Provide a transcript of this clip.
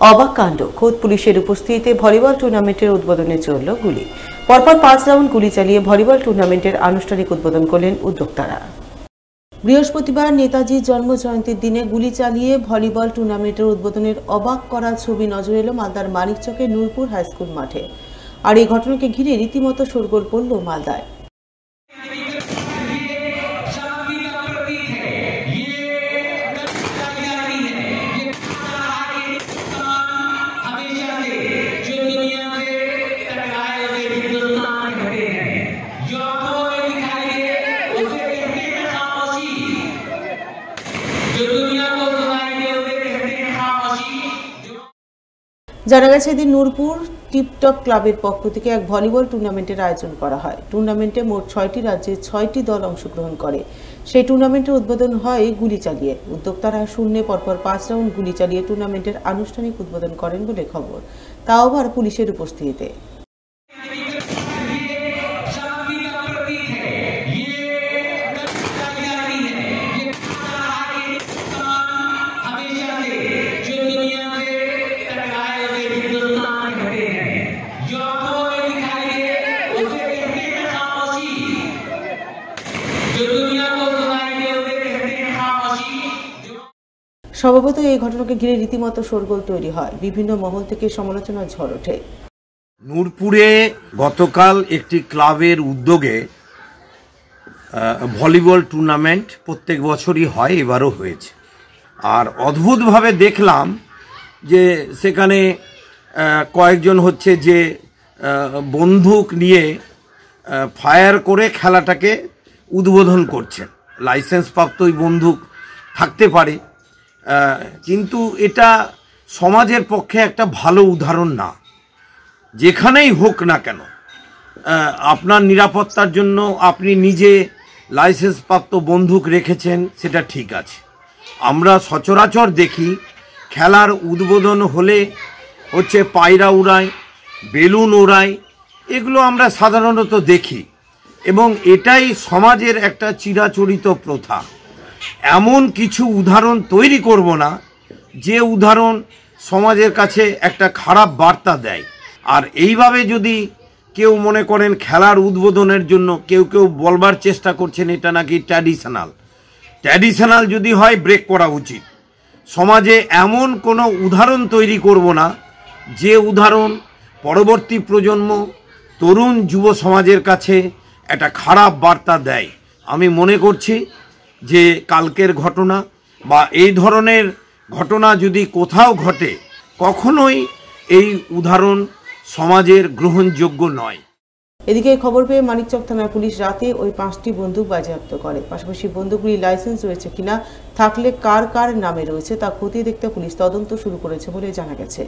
অবাক কাণ্ড, খোদ পুলিশের উপস্থিতিতে ভলিবল টুর্নামেন্টের উদ্বোধনে চলল গুলি। পরপর 5 রাউন্ড গুলি চালিয়ে ভলিবল টুর্নামেন্টের আনুষ্ঠানিক উদ্বোধন করলেন উদ্যোক্তারা। বৃহস্পতিবার নেতাজির জন্মজয়ন্তীর দিনে গুলি চালিয়ে ভলিবল টুর্নামেন্টের উদ্বোধনের অবাক করা ছবি নজর এলো মালদার মানিকচকের নূরপুর হাইস্কুল মাঠে। আর এই ঘটনাকে ঘিরে রীতিমতো শোরগোল পড়ল মালদায়। জানা গেছে, এদিন নূরপুর টিপটপ ক্লাবের পক্ষ থেকে এক ভলিবল টুর্নামেন্টের আয়োজন করা হয়। টুর্নামেন্টে মোট 6টি রাজ্যে 6টি দল অংশগ্রহণ করে। সেই টুর্নামেন্টের উদ্বোধন হয় গুলি চালিয়ে। উদ্যোক্তারা শূন্যে পরপর 5 রাউন্ড গুলি চালিয়ে টুর্নামেন্টের আনুষ্ঠানিক উদ্বোধন করেন বলে খবর, তাও আবার পুলিশের উপস্থিতিতে। স্বভাবত এই ঘটনাকে ঘিরে রীতিমতো শোরগোল তৈরি হয়, বিভিন্ন মহল থেকে সমালোচনার ঝড় ওঠে। নূরপুরে গতকাল একটি ক্লাবের উদ্যোগে ভলিবল টুর্নামেন্ট প্রত্যেক বছরই হয়, এবারও হয়েছে। আর অদ্ভুতভাবে দেখলাম যে সেখানে কয়েকজন হচ্ছে যে বন্দুক নিয়ে ফায়ার করে খেলাটাকে উদ্বোধন করছেন। লাইসেন্স প্রাপ্ত ওই বন্দুক থাকতে পারে, কিন্তু এটা সমাজের পক্ষে একটা ভালো উদাহরণ না। যেখানেই হোক না কেন, আপনার নিরাপত্তার জন্য আপনি নিজে লাইসেন্স প্রাপ্ত বন্দুক রেখেছেন, সেটা ঠিক আছে। আমরা সচরাচর দেখি খেলার উদ্বোধন হলে হচ্ছে পায়রা উড়ায়, বেলুন ওড়ায়, এগুলো আমরা সাধারণত দেখি এবং এটাই সমাজের একটা চিরাচরিত প্রথা। এমন কিছু উদাহরণ তৈরি করব না যে উদাহরণ সমাজের কাছে একটা খারাপ বার্তা দেয়। আর এইভাবে যদি কেউ মনে করেন খেলার উদ্বোধনের জন্য কেউ বলবার চেষ্টা করছেন এটা নাকি ট্র্যাডিশনাল যদি হয় ব্রেক করা উচিত। সমাজে এমন কোনো উদাহরণ তৈরি করব না যে উদাহরণ পরবর্তী প্রজন্ম, তরুণ যুব সমাজের কাছে একটা খারাপ বার্তা দেয়। আমি মনে করছি যে কালকের ঘটনা বা এই ধরনের ঘটনা যদি কোথাও ঘটে, কখনোই এই উদাহরণ সমাজের গ্রহণযোগ্য নয়। এদিকে খবর পেয়ে মানিকচক থানার পুলিশ রাতে ওই 5টি বন্দুক বাজেয়াপ্ত করে। পাশাপাশি বন্দুকগুলি লাইসেন্স রয়েছে কিনা, থাকলে কার কার নামে রয়েছে তা খতিয়ে দেখতে পুলিশ তদন্ত শুরু করেছে বলে জানা গেছে।